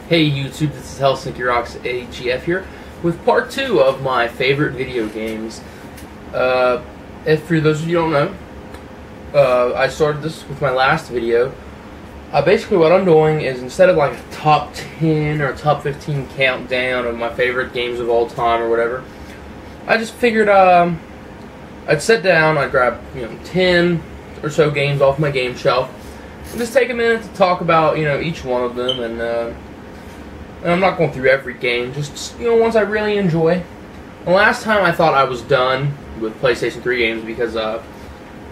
Hey YouTube, this is Helsinki Rocks AGF here with part 2 of my favorite video games. If for those of you who don't know, I started this with my last video. Basically what I'm doing is instead of like a top 10 or top 15 countdown of my favorite games of all time or whatever, I just figured I'd sit down, I'd grab 10 or so games off my game shelf and just take a minute to talk about each one of them, and I'm not going through every game, just ones I really enjoy. The last time I thought I was done with PlayStation 3 games because I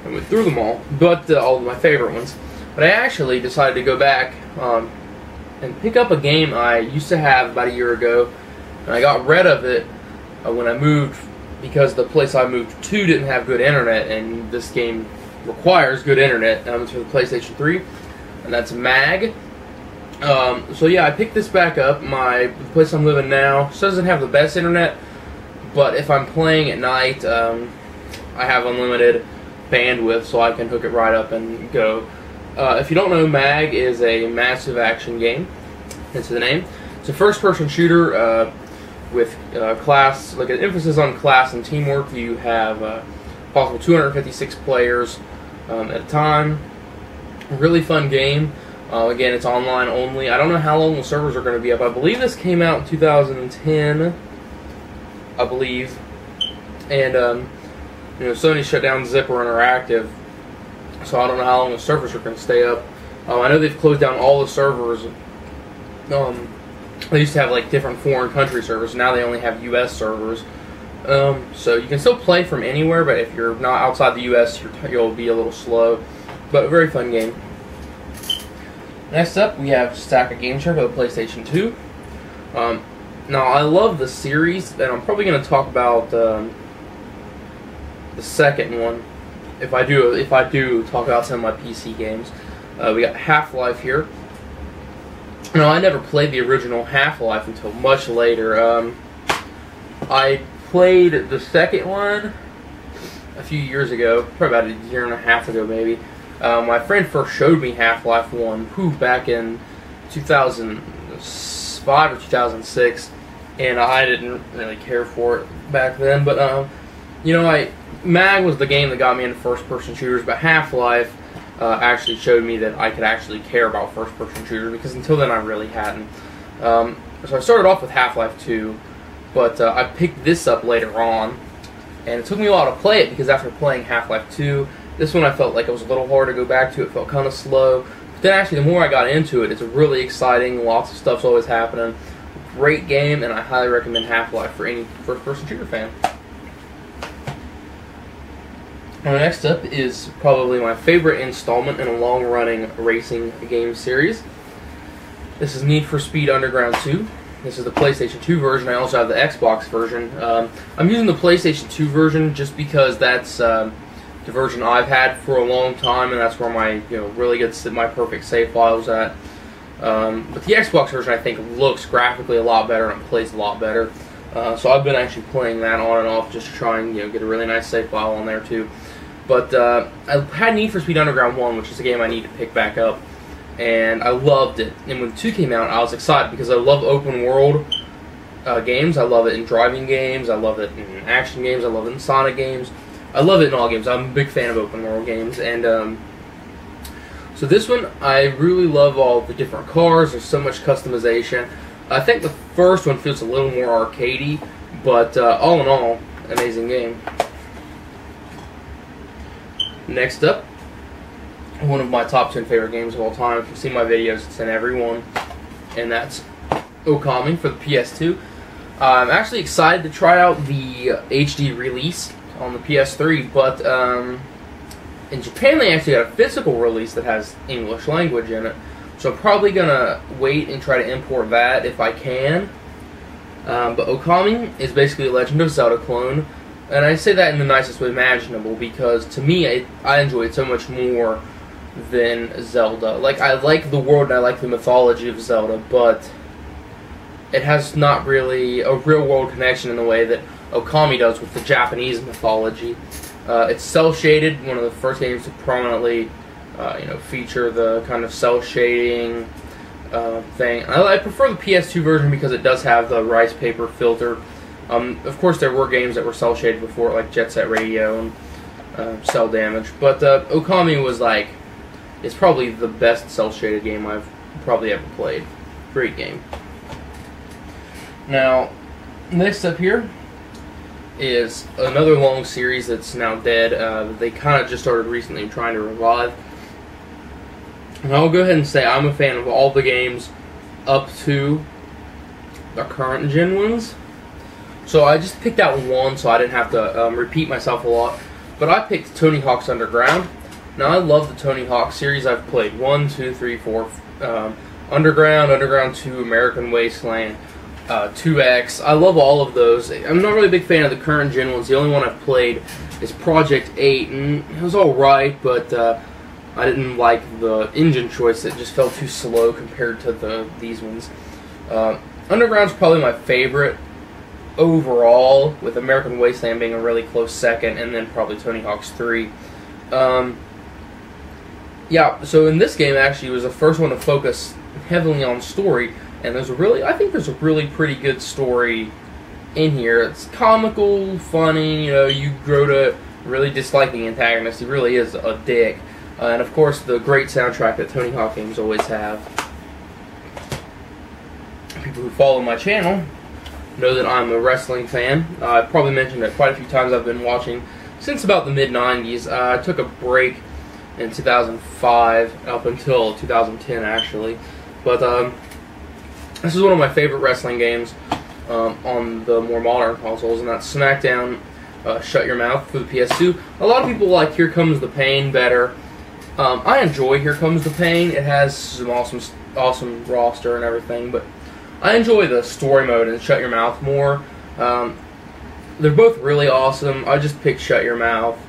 went through them all, but all of my favorite ones. But I actually decided to go back and pick up a game I used to have about a year ago, and I got rid of it when I moved because the place I moved to didn't have good internet, and this game requires good internet. It's for the PlayStation 3, and that's MAG. So yeah, I picked this back up. The place I'm living now doesn't have the best internet, but if I'm playing at night, I have unlimited bandwidth, so I can hook it right up and go. If you don't know, MAG is a massive action game, hence the name. It's a first-person shooter with class, like an emphasis on class and teamwork. You have possible 256 players at a time. A really fun game. Again, it's online only. I don't know how long the servers are going to be up. I believe this came out in 2010, I believe. And, Sony shut down Zipper Interactive, so I don't know how long the servers are going to stay up. I know they've closed down all the servers. They used to have, like, different foreign country servers. Now they only have U.S. servers. So you can still play from anywhere, but if you're not outside the U.S., you'll be a little slow. But a very fun game. Next up, we have Stack of Games here for the PlayStation 2. Now, I love the series, and I'm probably going to talk about the second one if I do talk about some of my PC games. We got Half-Life here. Now, I never played the original Half-Life until much later. I played the second one a few years ago, probably about a year and a half ago, maybe. My friend first showed me Half-Life 1 back in 2005 or 2006, and I didn't really care for it back then. But MAG was the game that got me into first-person shooters, but Half-Life actually showed me that I could actually care about first-person shooters, because until then I really hadn't. So I started off with Half-Life 2, but I picked this up later on, and it took me a while to play it because after playing Half-Life 2, this one I felt like it was a little hard to go back to. It felt kind of slow. But then actually, the more I got into it, it's really exciting. Lots of stuff's always happening. Great game, and I highly recommend Half-Life for any first-person shooter fan. Next up is probably my favorite installment in a long-running racing game series. This is Need for Speed Underground 2. This is the PlayStation 2 version. I also have the Xbox version. I'm using the PlayStation 2 version just because that's the version I've had for a long time, and that's where my really good, my perfect save files at. But the Xbox version I think looks graphically a lot better and plays a lot better. So I've been actually playing that on and off just to try and get a really nice save file on there too. But I had Need for Speed Underground 1, which is a game I need to pick back up, and I loved it. And when 2 came out, I was excited because I love open world games. I love it in driving games. I love it in action games. I love it in Sonic games. I love it in all games. I'm a big fan of open world games, and so this one, I really love all the different cars. There's so much customization. I think the first one feels a little more arcadey, but all in all, amazing game. Next up, one of my top 10 favorite games of all time. If you've seen my videos, it's in every one, and that's Okami for the PS2. I'm actually excited to try out the HD release on the PS3, but in Japan they actually got a physical release that has English language in it, so I'm probably gonna wait and try to import that if I can. But Okami is basically a Legend of Zelda clone, and I say that in the nicest way imaginable because to me I enjoy it so much more than Zelda. Like, I like the world and I like the mythology of Zelda, but it has not really a real world connection in the way that Okami does with the Japanese mythology. It's cel-shaded, one of the first games to prominently feature the kind of cel shading thing. I prefer the PS2 version because it does have the rice paper filter. Of course, there were games that were cel shaded before, like Jet Set Radio and Cell Damage, but Okami was like, it's probably the best cel shaded game I've probably ever played. Great game. Now, next up here is another long series that's now dead. They kind of just started recently trying to revive. And I'll go ahead and say I'm a fan of all the games up to the current gen ones. So I just picked out one so I didn't have to repeat myself a lot. But I picked Tony Hawk's Underground. Now I love the Tony Hawk series. I've played 1, 2, 3, 4, Underground, Underground 2, American Wasteland, 2X. I love all of those. I'm not really a big fan of the current gen ones. The only one I've played is Project 8, and it was alright, but I didn't like the engine choice. It just felt too slow compared to these ones. Underground's probably my favorite overall, with American Wasteland being a really close second, and then probably Tony Hawk's 3. Yeah, so in this game actually was the first one to focus heavily on story, and I think there's a really pretty good story in here. It's comical, funny, you grow to really dislike the antagonist. He really is a dick. And of course the great soundtrack that Tony Hawk games always have. People who follow my channel know that I'm a wrestling fan. I've probably mentioned it quite a few times. I've been watching since about the mid-90s. I took a break in 2005 up until 2010 actually. But this is one of my favorite wrestling games on the more modern consoles, and that's SmackDown Shut Your Mouth for the PS2. A lot of people like Here Comes the Pain better. I enjoy Here Comes the Pain. It has some awesome roster and everything, but I enjoy the story mode in Shut Your Mouth more. They're both really awesome. I just picked Shut Your Mouth.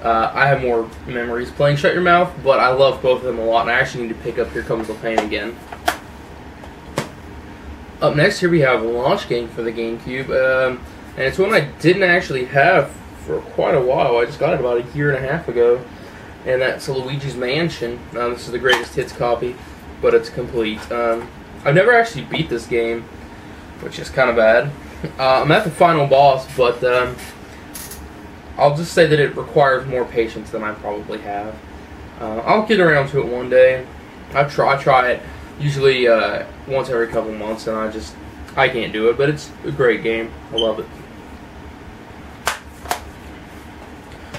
I have more memories playing Shut Your Mouth, but I love both of them a lot, and I actually need to pick up Here Comes the Pain again. Up next here we have a launch game for the GameCube, and it's one I didn't actually have for quite a while. I just got it about a year and a half ago, and that's Luigi's Mansion. This is the greatest hits copy, but it's complete. I've never actually beat this game, which is kind of bad. I'm at the final boss, but I'll just say that it requires more patience than I probably have. I'll get around to it one day. I try it usually once every couple months, and I can't do it, but it's a great game. I love it.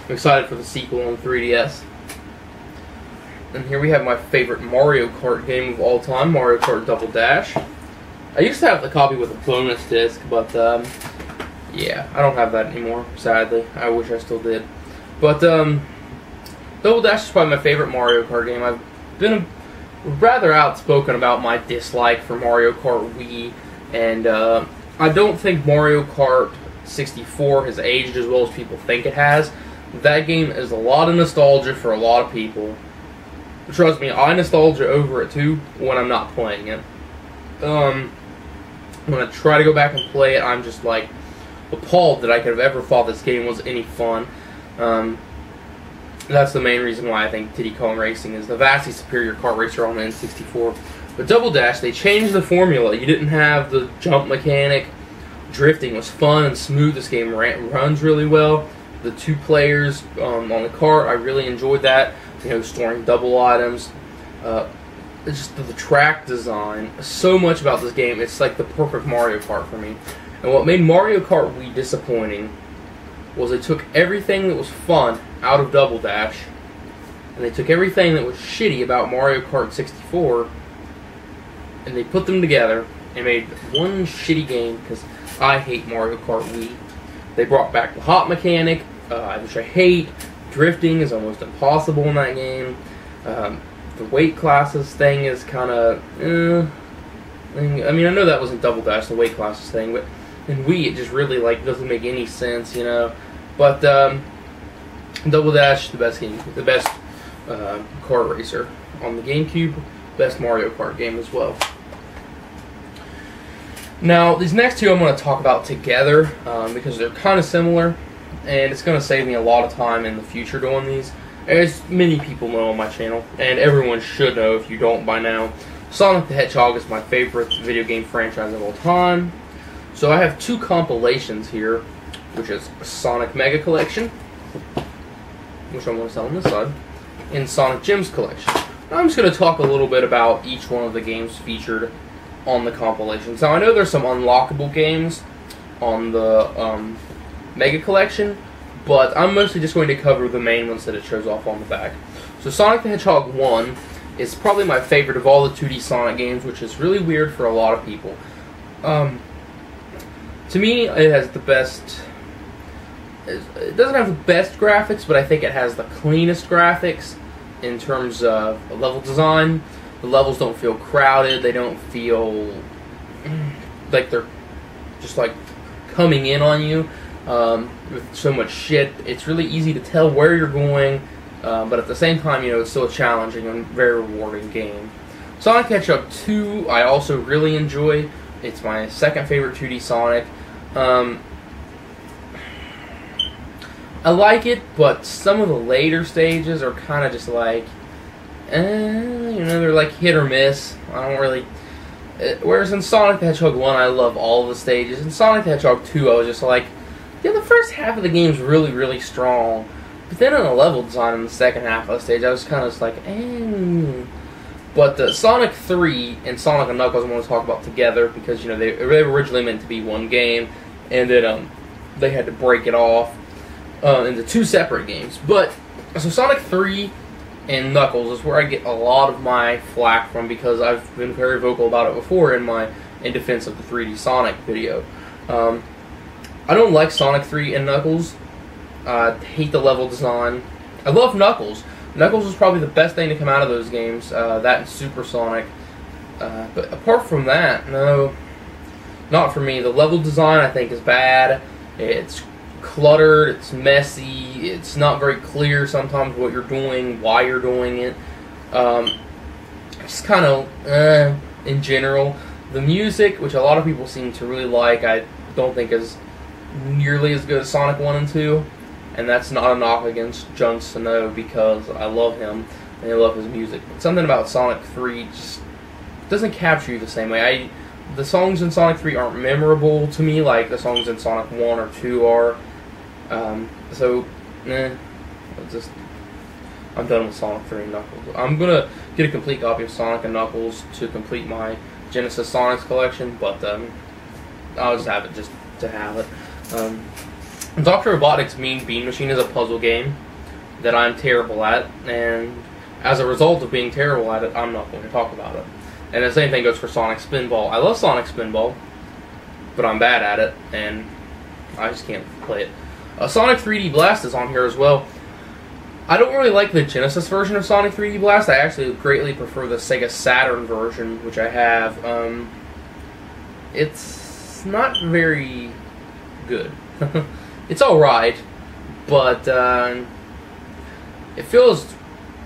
I'm excited for the sequel on 3DS. And here we have my favorite Mario Kart game of all time, Mario Kart Double Dash. I used to have the copy with a bonus disc, but yeah, I don't have that anymore, sadly. I wish I still did. But Double Dash is probably my favorite Mario Kart game. I've been rather outspoken about my dislike for Mario Kart Wii, and I don't think Mario Kart 64 has aged as well as people think it has. That game is a lot of nostalgia for a lot of people. Trust me, I nostalgia over it too when I'm not playing it. When I try to go back and play it, I'm just like appalled that I could have ever thought this game was any fun. That's the main reason why I think Diddy Kong Racing is the vastly superior kart racer on the N64. But Double Dash, they changed the formula. You didn't have the jump mechanic. Drifting was fun and smooth. This game runs really well. The 2 players on the kart, I really enjoyed that. Storing double items. It's just the track design. So much about this game. It's like the perfect Mario Kart for me. And what made Mario Kart Wii disappointing was they took everything that was fun out of Double Dash, and they took everything that was shitty about Mario Kart 64, and they put them together and made one shitty game, because I hate Mario Kart Wii. They brought back the hop mechanic, which I hate. Drifting is almost impossible in that game. The weight classes thing is kind of, I mean, I know that wasn't Double Dash, the weight classes thing, but in Wii it just really doesn't make any sense, But Double Dash, the best game, the best kart racer on the GameCube, best Mario Kart game as well. Now, these next two I'm going to talk about together because they're kind of similar, and it's going to save me a lot of time in the future doing these, as many people know on my channel, and everyone should know if you don't by now. Sonic the Hedgehog is my favorite video game franchise of all time. So I have two compilations here, which is Sonic Mega Collection, which I'm going to sell on this side, and Sonic Gems Collection. I'm just going to talk a little bit about each one of the games featured on the compilations. Now I know there's some unlockable games on the Mega Collection, but I'm mostly just going to cover the main ones that it shows off on the back. So Sonic the Hedgehog 1 is probably my favorite of all the 2D Sonic games, which is really weird for a lot of people. To me, it has the best... It doesn't have the best graphics, but I think it has the cleanest graphics in terms of level design. The levels don't feel crowded. They don't feel like they're just like coming in on you with so much shit. It's really easy to tell where you're going, but at the same time, you know, it's still a challenging and very rewarding game. Sonic the Hedgehog 2, I also really enjoy. It's my second favorite 2D Sonic. I like it, but some of the later stages are kind of just like, you know, they're like hit or miss. I don't really... whereas in Sonic the Hedgehog 1, I love all the stages. In Sonic the Hedgehog 2, I was just like, yeah, the first half of the game's really, really strong. But then on the level design in the second half of the stage, I was kind of just like, But Sonic 3 and Sonic and Knuckles I want to talk about together because, you know, they were originally meant to be one game, and then they had to break it off into two separate games. But so Sonic 3 and Knuckles is where I get a lot of my flack from because I've been very vocal about it before in defense of the 3D Sonic video. I don't like Sonic 3 and Knuckles. I hate the level design. I love Knuckles. Knuckles is probably the best thing to come out of those games. That and Super Sonic. But apart from that, no, not for me. The level design I think is bad. It's cluttered, it's messy, it's not very clear sometimes what you're doing, why you're doing it. Just kind of, in general. The music, which a lot of people seem to really like, I don't think is nearly as good as Sonic 1 and 2. And that's not a knock against Jon Snow because I love him and I love his music. But something about Sonic 3 just doesn't capture you the same way. The songs in Sonic 3 aren't memorable to me like the songs in Sonic 1 or 2 are. I'm done with Sonic 3 and Knuckles. I'm gonna get a complete copy of Sonic and Knuckles to complete my Genesis Sonics collection, but I'll just have it just to have it. Dr. Robotnik's Mean Bean Machine is a puzzle game that I'm terrible at, and as a result of being terrible at it, I'm not going to talk about it. And the same thing goes for Sonic Spinball. I love Sonic Spinball, but I'm bad at it, and I just can't play it. Sonic 3D Blast is on here as well. I don't really like the Genesis version of Sonic 3D Blast. I actually greatly prefer the Sega Saturn version, which I have. It's not very good. It's alright, but it feels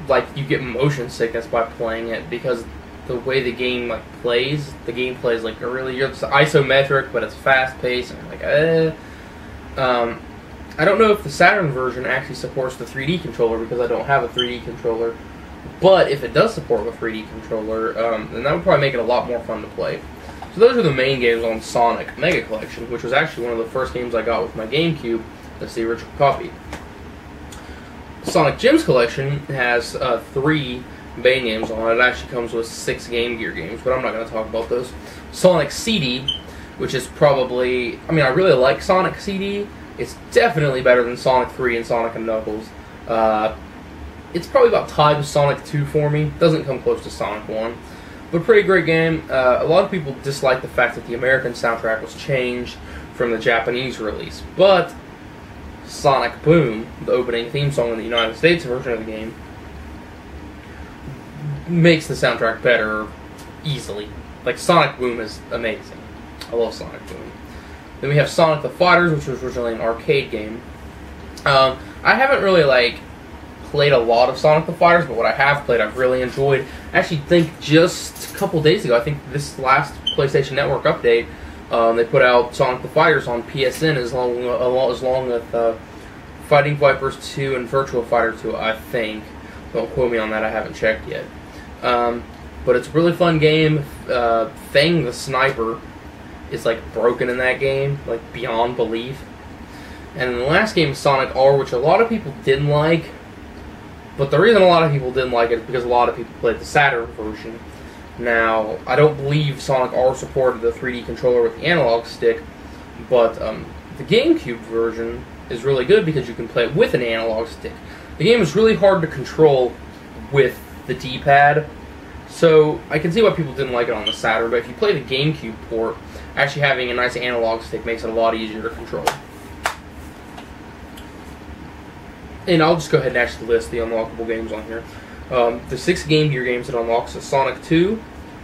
like you get motion sickness by playing it because the way the game plays like really it's isometric, but it's fast paced, and I don't know if the Saturn version actually supports the 3D controller because I don't have a 3D controller. But if it does support a 3D controller, then that would probably make it a lot more fun to play. So those are the main games on Sonic Mega Collection, which was actually one of the first games I got with my GameCube. That's the original copy. Sonic Gems Collection has 3 main games on it. It actually comes with 6 Game Gear games, but I'm not going to talk about those. Sonic CD, which is probably... I mean, I really like Sonic CD. It's definitely better than Sonic 3 and Sonic and Knuckles. It's probably about tied with Sonic 2 for me. Doesn't come close to Sonic 1. But pretty great game. A lot of people dislike the fact that the American soundtrack was changed from the Japanese release. But Sonic Boom, the opening theme song in the United States version of the game, makes the soundtrack better easily. Like, Sonic Boom is amazing. I love Sonic Boom. Then we have Sonic the Fighters, which was originally an arcade game. I haven't really, played a lot of Sonic the Fighters, but what I have played I've really enjoyed. I actually think just a couple days ago, I think this last PlayStation Network update, they put out Sonic the Fighters on PSN along with Fighting Vipers 2 and Virtua Fighter 2, I think. Don't quote me on that, I haven't checked yet. But it's a really fun game. Fang the Sniper is like broken in that game, like beyond belief. And the last game is Sonic R, which a lot of people didn't like. But the reason a lot of people didn't like it is because a lot of people played the Saturn version. Now, I don't believe Sonic R supported the 3D controller with the analog stick, but the GameCube version is really good because you can play it with an analog stick. The game is really hard to control with the D-pad, so I can see why people didn't like it on the Saturn, but if you play the GameCube port, actually having a nice analog stick makes it a lot easier to control. And I'll just go ahead and actually list the unlockable games on here. The 6 Game Gear games it unlocks is Sonic 2,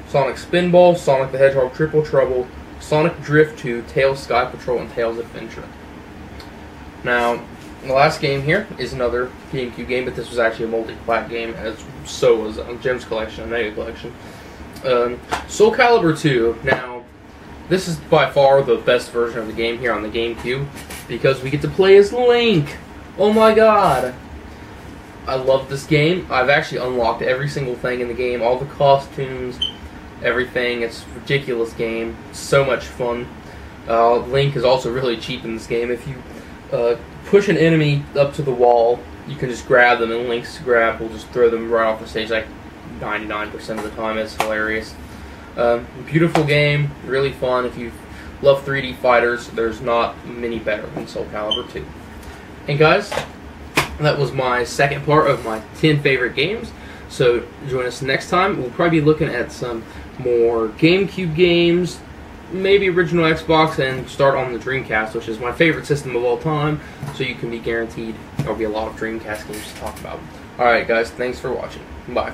Sonic Spinball, Sonic the Hedgehog Triple Trouble, Sonic Drift 2, Tails Sky Patrol, and Tails Adventure. Now, the last game here is another GameCube game, but this was actually a multi-plat game, as so was Gems Collection and Mega Collection. Soul Calibur 2. Now, this is by far the best version of the game here on the GameCube, because we get to play as Link! Oh my god! I love this game. I've actually unlocked every single thing in the game, all the costumes, everything. It's a ridiculous game. It's so much fun. Link is also really cheap in this game. If you push an enemy up to the wall, you can just grab them, and Link's grab will just throw them right off the stage like 99% of the time. It's hilarious. Beautiful game, really fun. If you love 3D fighters, there's not many better than Soul Calibur 2. And guys, that was my second part of my 10 favorite games. So join us next time. We'll probably be looking at some more GameCube games, maybe original Xbox, and start on the Dreamcast, which is my favorite system of all time. So you can be guaranteed there'll be a lot of Dreamcast games to talk about. Alright guys, thanks for watching. Bye.